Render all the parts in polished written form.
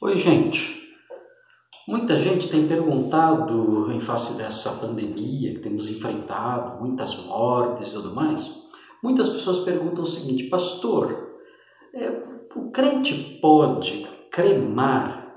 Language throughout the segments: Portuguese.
Oi, gente. Muita gente tem perguntado, em face dessa pandemia que temos enfrentado, muitas mortes e tudo mais, muitas pessoas perguntam o seguinte: pastor, o crente pode cremar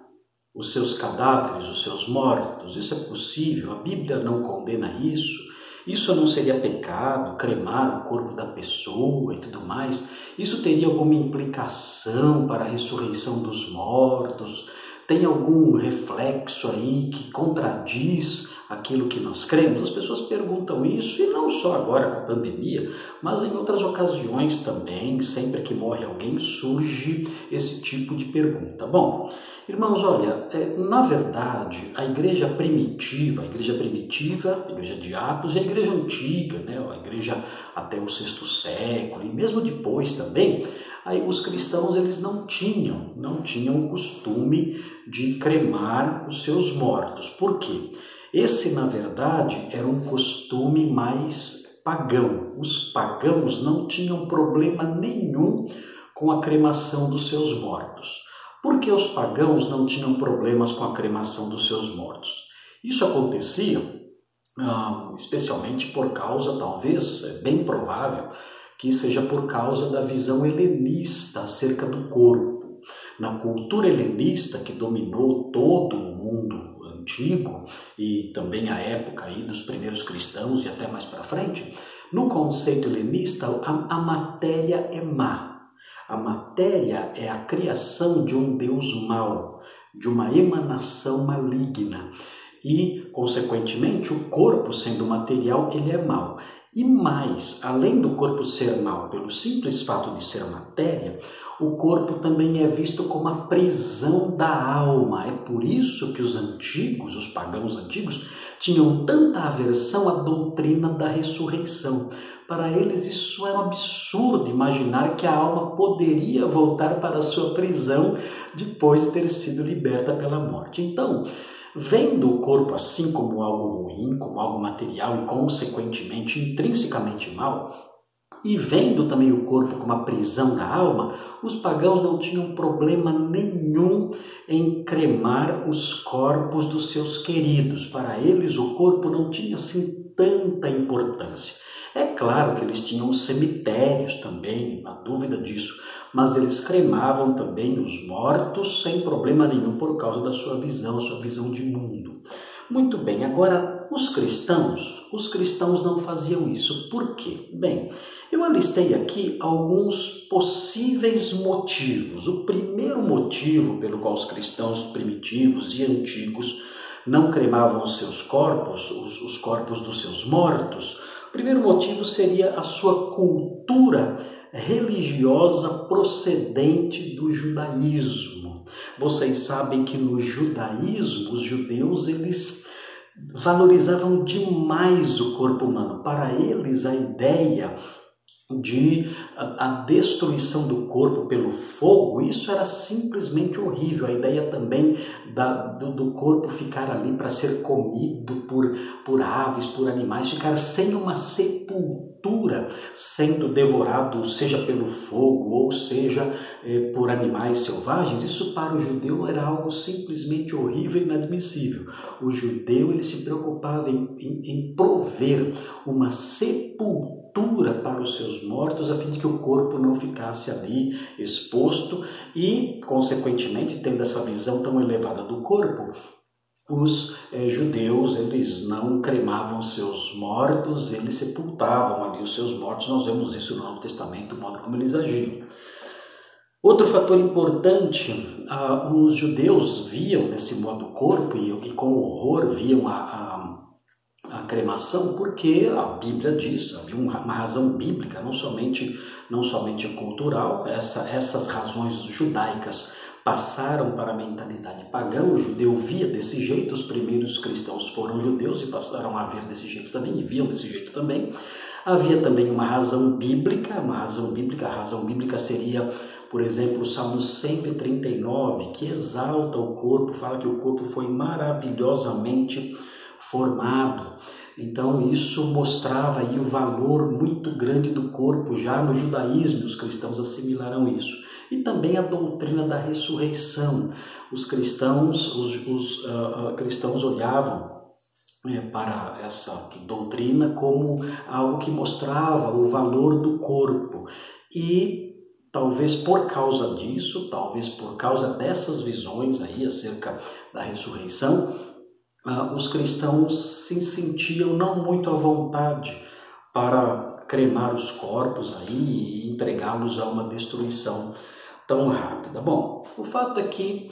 os seus cadáveres, os seus mortos? Isso é possível? A Bíblia não condena isso? Isso não seria pecado, cremar o corpo da pessoa e tudo mais? Isso teria alguma implicação para a ressurreição dos mortos? Tem algum reflexo aí que contradiz aquilo que nós cremos? As pessoas perguntam isso, e não só agora com a pandemia, mas em outras ocasiões também. Sempre que morre alguém surge esse tipo de pergunta. Bom, irmãos, olha, na verdade, a igreja primitiva, a igreja de Atos e a igreja antiga, né, a igreja até o sexto século, e mesmo depois também, aí os cristãos eles não tinham o costume de cremar os seus mortos. Por quê? Esse, na verdade, era um costume mais pagão. Os pagãos não tinham problema nenhum com a cremação dos seus mortos. Por que os pagãos não tinham problemas com a cremação dos seus mortos? Isso acontecia especialmente por causa, talvez, é bem provável, que seja por causa da visão helenista acerca do corpo. Na cultura helenista que dominou todo o mundo antigo e também a época aí dos primeiros cristãos e até mais para frente, no conceito helenista a matéria é má. A matéria é a criação de um Deus mau, de uma emanação maligna e, consequentemente, o corpo, sendo material, ele é mau. E mais, além do corpo ser mau pelo simples fato de ser matéria, o corpo também é visto como a prisão da alma. É por isso que os pagãos antigos, tinham tanta aversão à doutrina da ressurreição. Para eles isso era um absurdo, imaginar que a alma poderia voltar para a sua prisão depois de ter sido liberta pela morte. Então, vendo o corpo assim como algo ruim, como algo material e consequentemente intrinsecamente mal, e vendo também o corpo como a prisão da alma, os pagãos não tinham problema nenhum em cremar os corpos dos seus queridos. Para eles o corpo não tinha assim tanta importância. É claro que eles tinham os cemitérios também, não há dúvida disso, mas eles cremavam também os mortos sem problema nenhum por causa da sua visão de mundo. Muito bem, agora os cristãos não faziam isso. Por quê? Bem, eu alistei aqui alguns possíveis motivos. O primeiro motivo pelo qual os cristãos primitivos e antigos não cremavam os seus corpos, os corpos dos seus mortos, o primeiro motivo seria a sua cultura religiosa procedente do judaísmo. Vocês sabem que no judaísmo, os judeus, eles valorizavam demais o corpo humano. Para eles, a ideia de a destruição do corpo pelo fogo, isso era simplesmente horrível. A ideia também do corpo ficar ali para ser comido por aves, por animais, ficar sem uma sepultura, sendo devorado, seja pelo fogo ou seja por animais selvagens, isso para o judeu era algo simplesmente horrível e inadmissível. O judeu ele se preocupava em prover uma sepultura para os seus mortos, a fim de que o corpo não ficasse ali exposto e, consequentemente, tendo essa visão tão elevada do corpo, os judeus eles não cremavam seus mortos, eles sepultavam ali os seus mortos. Nós vemos isso no Novo Testamento, o modo como eles agiam. Outro fator importante, os judeus viam desse modo o corpo e com horror viam a cremação, porque a Bíblia diz, havia uma razão bíblica, não somente cultural. Essas razões judaicas passaram para a mentalidade pagã. O judeu via desse jeito, os primeiros cristãos foram judeus e passaram a ver desse jeito também, e viam desse jeito também. Havia também uma razão bíblica, a razão bíblica seria, por exemplo, o Salmo 139, que exalta o corpo, fala que o corpo foi maravilhosamente formado. Então isso mostrava aí o valor muito grande do corpo. Já no judaísmo os cristãos assimilaram isso. E também a doutrina da ressurreição. Os cristãos olhavam para essa doutrina como algo que mostrava o valor do corpo. E talvez por causa disso, talvez por causa dessas visões aí acerca da ressurreição, os cristãos se sentiam não muito à vontade para cremar os corpos aí e entregá-los a uma destruição tão rápida. Bom, o fato é que,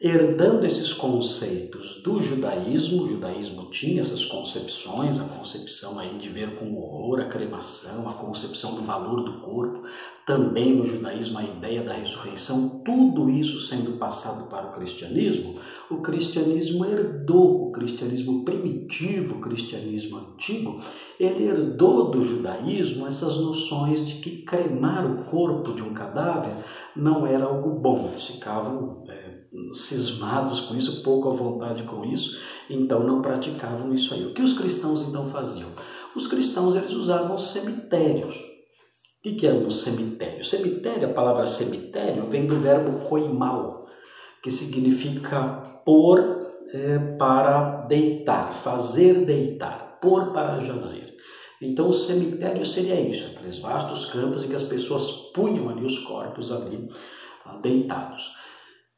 herdando esses conceitos do judaísmo, o judaísmo tinha essas concepções, a concepção aí de ver com horror a cremação, a concepção do valor do corpo, também no judaísmo a ideia da ressurreição, tudo isso sendo passado para o cristianismo herdou, o cristianismo primitivo, o cristianismo antigo, ele herdou do judaísmo essas noções de que cremar o corpo de um cadáver não era algo bom. Eles ficavam cismados com isso, pouco à vontade com isso, então não praticavam isso aí. O que os cristãos então faziam? Os cristãos eles usavam cemitérios. O que é um cemitério? Cemitério, a palavra cemitério vem do verbo koimal, que significa pôr para deitar, fazer deitar, pôr para jazer. Então o cemitério seria isso, aqueles vastos campos em que as pessoas punham ali os corpos ali deitados.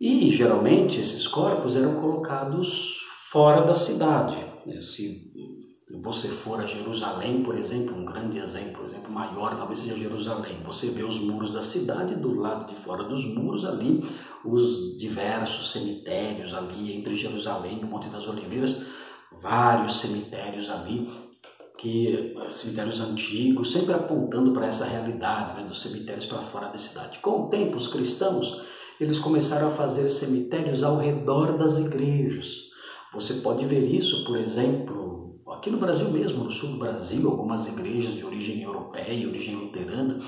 E geralmente esses corpos eram colocados fora da cidade. Se você for a Jerusalém, por exemplo, um grande exemplo, maior talvez seja Jerusalém, você vê os muros da cidade, do lado de fora dos muros ali, os diversos cemitérios ali entre Jerusalém e o Monte das Oliveiras, vários cemitérios ali, cemitérios antigos, sempre apontando para essa realidade, dos cemitérios para fora da cidade. Com o tempo, os cristãos eles começaram a fazer cemitérios ao redor das igrejas. Você pode ver isso, por exemplo, aqui no Brasil mesmo, no sul do Brasil, algumas igrejas de origem europeia, origem luterana,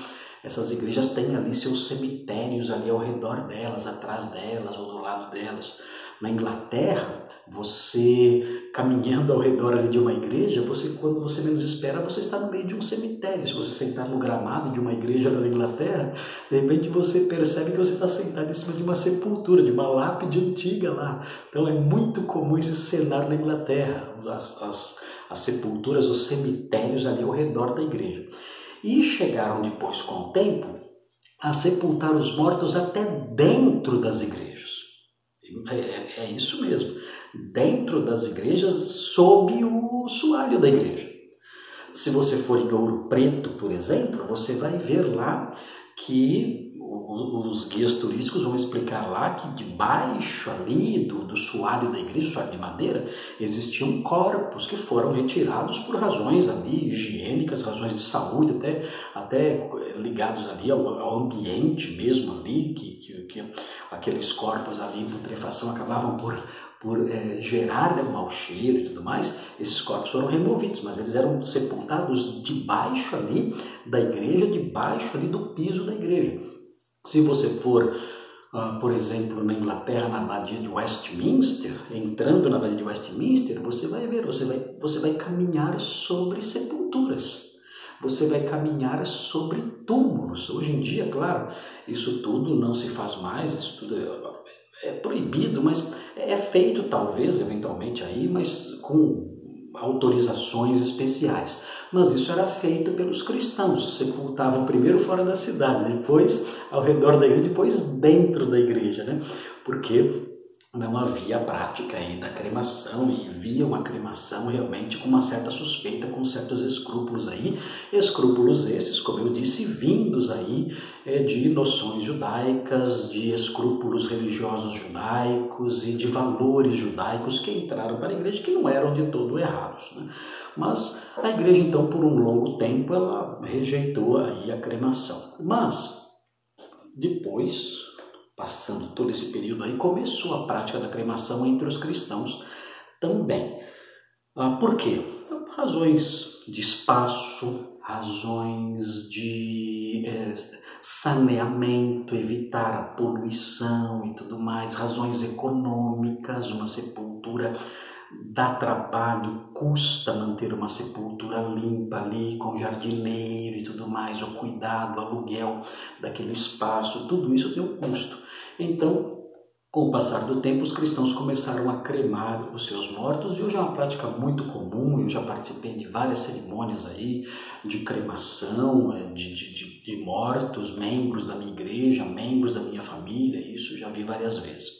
essas igrejas têm ali seus cemitérios ali ao redor delas, atrás delas ou do lado delas. Na Inglaterra, você caminhando ao redor ali de uma igreja, quando você menos espera, você está no meio de um cemitério. Se você sentar no gramado de uma igreja na Inglaterra, de repente você percebe que você está sentado em cima de uma sepultura, de uma lápide antiga lá. Então é muito comum esse cenário na Inglaterra, as sepulturas, os cemitérios ali ao redor da igreja. E chegaram depois, com o tempo, a sepultar os mortos até dentro das igrejas. É isso mesmo, dentro das igrejas, sob o soalho da igreja. Se você for em Ouro Preto, por exemplo, você vai ver lá que os guias turísticos vão explicar lá que debaixo ali do soalho da igreja, soalho de madeira, existiam corpos que foram retirados por razões ali higiênicas, razões de saúde, até ligados ali ao ambiente mesmo ali, que aqueles corpos ali em putrefação acabavam por gerar mau cheiro e tudo mais. Esses corpos foram removidos, mas eles eram sepultados debaixo ali da igreja, debaixo ali do piso da igreja. Se você for, por exemplo, na Inglaterra, na abadia de Westminster, entrando na abadia de Westminster, você vai ver, você vai caminhar sobre sepulturas. Você vai caminhar sobre túmulos. Hoje em dia, claro, isso tudo não se faz mais, isso tudo é proibido, mas é feito talvez, eventualmente aí, mas com autorizações especiais. Mas isso era feito pelos cristãos, sepultavam primeiro fora da cidade, depois ao redor da igreja, depois dentro da igreja, né? Porque não havia prática aí da cremação e viam a cremação realmente com uma certa suspeita, com certos escrúpulos aí, escrúpulos esses, como eu disse, vindos aí de noções judaicas, de escrúpulos religiosos judaicos e de valores judaicos que entraram para a igreja que não eram de todo errados, né? Mas a igreja então por um longo tempo ela rejeitou aí a cremação, mas depois, passando todo esse período aí, começou a prática da cremação entre os cristãos também. Por quê? Razões de espaço, razões de saneamento, evitar a poluição e tudo mais, razões econômicas, uma sepultura dá trabalho, custa manter uma sepultura limpa ali, com jardineiro e tudo mais, o cuidado, o aluguel daquele espaço, tudo isso tem um custo. Então, com o passar do tempo, os cristãos começaram a cremar os seus mortos, e hoje é uma prática muito comum. Eu já participei de várias cerimônias aí de cremação de mortos, membros da minha igreja, membros da minha família, isso já vi várias vezes.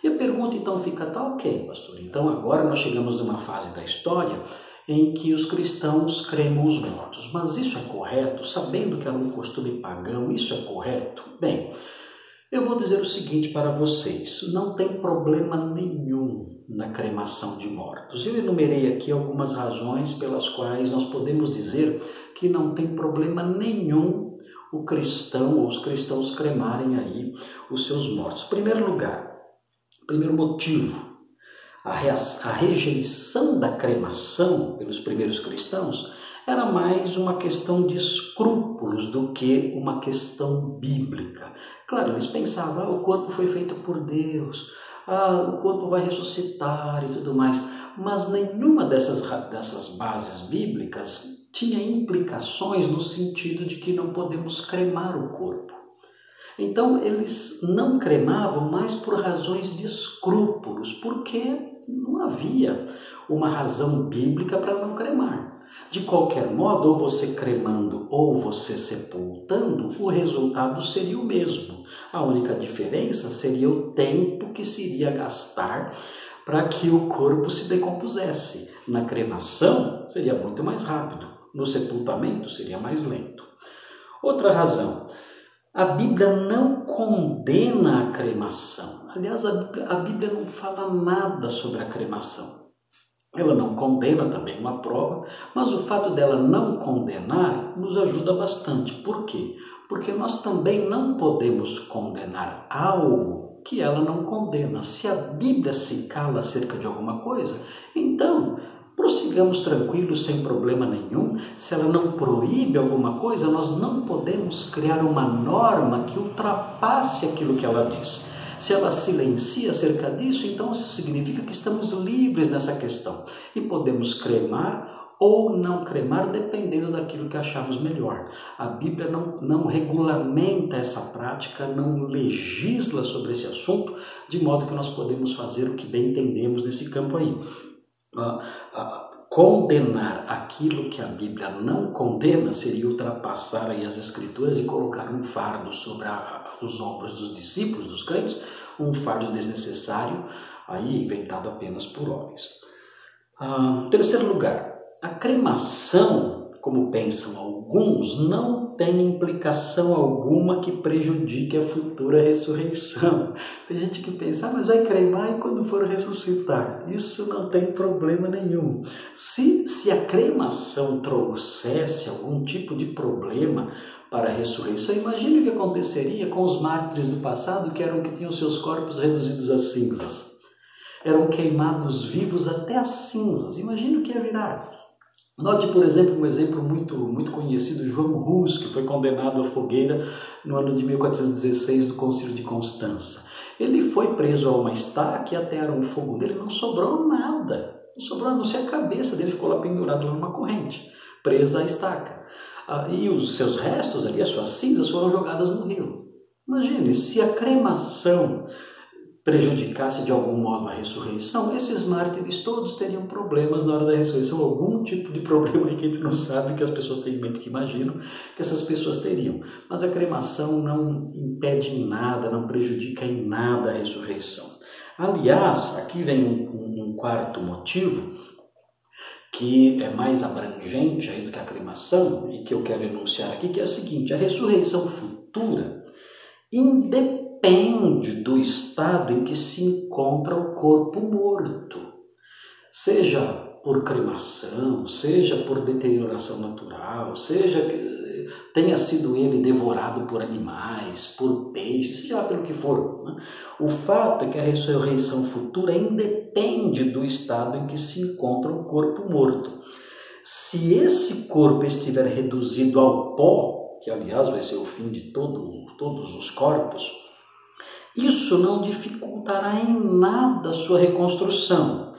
E a pergunta então fica, tá ok, pastor, então agora nós chegamos numa fase da história em que os cristãos cremam os mortos, mas isso é correto? Sabendo que era um costume pagão, isso é correto? Bem, eu vou dizer o seguinte para vocês, não tem problema nenhum na cremação de mortos. Eu enumerei aqui algumas razões pelas quais nós podemos dizer que não tem problema nenhum o cristão ou os cristãos cremarem aí os seus mortos. Em primeiro lugar, primeiro motivo, a rejeição da cremação pelos primeiros cristãos era mais uma questão de escrúpulos do que uma questão bíblica. Claro, eles pensavam, o corpo foi feito por Deus, o corpo vai ressuscitar e tudo mais, mas nenhuma dessas bases bíblicas tinha implicações no sentido de que não podemos cremar o corpo. Então, eles não cremavam mais por razões de escrúpulos, porque não havia uma razão bíblica para não cremar. De qualquer modo, ou você cremando ou você sepultando, o resultado seria o mesmo. A única diferença seria o tempo que se iria gastar para que o corpo se decompusesse. Na cremação, seria muito mais rápido. No sepultamento, seria mais lento. Outra razão, a Bíblia não condena a cremação. Aliás, a Bíblia não fala nada sobre a cremação. Ela não condena, também uma prova, mas o fato dela não condenar nos ajuda bastante. Por quê? Porque nós também não podemos condenar algo que ela não condena. Se a Bíblia se cala acerca de alguma coisa, então prossigamos tranquilos, sem problema nenhum. Se ela não proíbe alguma coisa, nós não podemos criar uma norma que ultrapasse aquilo que ela diz. Se ela silencia acerca disso, então isso significa que estamos livres nessa questão e podemos cremar ou não cremar, dependendo daquilo que achamos melhor. A Bíblia não regulamenta essa prática, não legisla sobre esse assunto, de modo que nós podemos fazer o que bem entendemos nesse campo aí. Condenar aquilo que a Bíblia não condena seria ultrapassar aí as Escrituras e colocar um fardo sobre os ombros dos discípulos, dos crentes, um fardo desnecessário, aí inventado apenas por homens. Terceiro lugar, a cremação, como pensam alguns, não tem implicação alguma que prejudique a futura ressurreição. Tem gente que pensa, mas vai cremar e quando for ressuscitar? Isso não tem problema nenhum. Se a cremação trouxesse algum tipo de problema para a ressurreição, imagine o que aconteceria com os mártires do passado, que tinham seus corpos reduzidos a cinzas. Eram queimados vivos até as cinzas. Imagine o que ia virar. Note, por exemplo, um exemplo muito conhecido, João Rus, que foi condenado à fogueira no ano de 1416 do Concílio de Constança. Ele foi preso a uma estaca e atearam o fogo dele, não sobrou nada. Não sobrou a não ser a cabeça dele, ficou lá pendurado numa corrente, presa à estaca. E os seus restos ali, as suas cinzas, foram jogadas no rio. Imagine, se a cremação prejudicasse de algum modo a ressurreição, esses mártires todos teriam problemas na hora da ressurreição, algum tipo de problema aí que a gente não sabe, que as pessoas têm em mente, que imaginam que essas pessoas teriam. Mas a cremação não impede em nada, não prejudica em nada a ressurreição. Aliás, aqui vem um quarto motivo, que é mais abrangente aí do que a cremação, e que eu quero enunciar aqui, que é o seguinte: a ressurreição futura independe do estado em que se encontra o corpo morto, seja por cremação, seja por deterioração natural, seja que tenha sido ele devorado por animais, por peixes, seja lá pelo que for, né? O fato é que a ressurreição futura independe do estado em que se encontra o corpo morto. Se esse corpo estiver reduzido ao pó, que aliás vai ser o fim de todos os corpos, isso não dificultará em nada a sua reconstrução.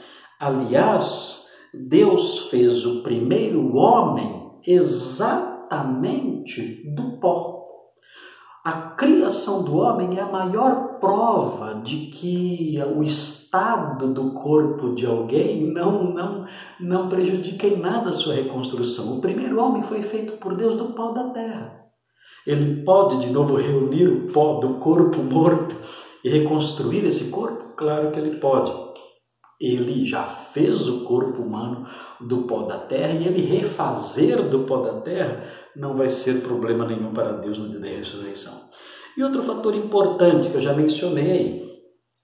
Aliás, Deus fez o primeiro homem exatamente do pó. A criação do homem é a maior prova de que o estado do corpo de alguém não prejudica em nada a sua reconstrução. O primeiro homem foi feito por Deus do pó da terra. Ele pode de novo reunir o pó do corpo morto e reconstruir esse corpo? Claro que ele pode. Ele já fez o corpo humano do pó da terra e ele refazer do pó da terra não vai ser problema nenhum para Deus no dia da ressurreição. E outro fator importante que eu já mencionei,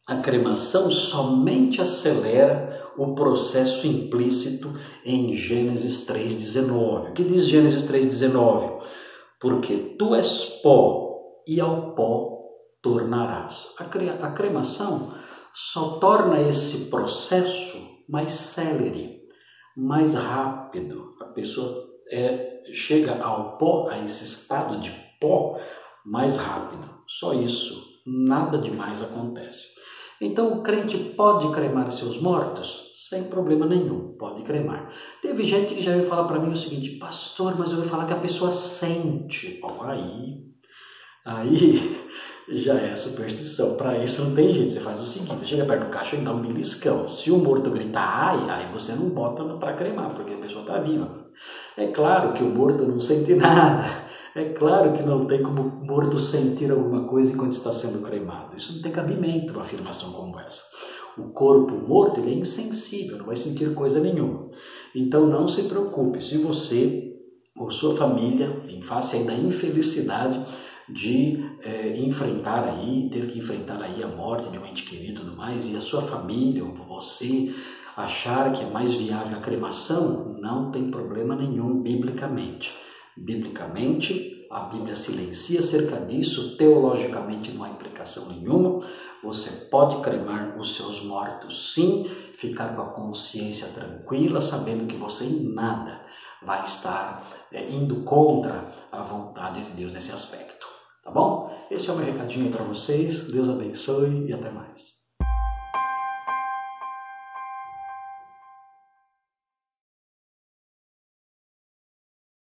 a cremação somente acelera o processo implícito em Gênesis 3,19. O que diz Gênesis 3,19? Porque tu és pó e ao pó tornarás. A cremação só torna esse processo mais célere, mais rápido. A pessoa chega ao pó, a esse estado de pó, mais rápido. Só isso, nada demais acontece. Então o crente pode cremar seus mortos? Sem problema nenhum, pode cremar. Teve gente que já veio falar para mim o seguinte: pastor, mas eu ouvi falar que a pessoa sente. Bom, aí já é superstição. Para isso não tem jeito. Você faz o seguinte: você chega perto do caixão e dá um beliscão. Se o morto gritar ai, aí você não bota para cremar, porque a pessoa está viva. É claro que o morto não sente nada. É claro que não tem como o morto sentir alguma coisa enquanto está sendo cremado. Isso não tem cabimento uma afirmação como essa. O corpo morto ele é insensível, não vai sentir coisa nenhuma. Então não se preocupe se você ou sua família, em face aí da infelicidade de ter que enfrentar aí a morte de um ente querido e tudo mais, e a sua família ou você achar que é mais viável a cremação, não tem problema nenhum biblicamente. Biblicamente, a Bíblia silencia acerca disso, teologicamente não há implicação nenhuma. Você pode cremar os seus mortos sim, ficar com a consciência tranquila, sabendo que você em nada vai estar indo contra a vontade de Deus nesse aspecto. Tá bom? Esse é o meu recadinho aí para vocês. Deus abençoe e até mais.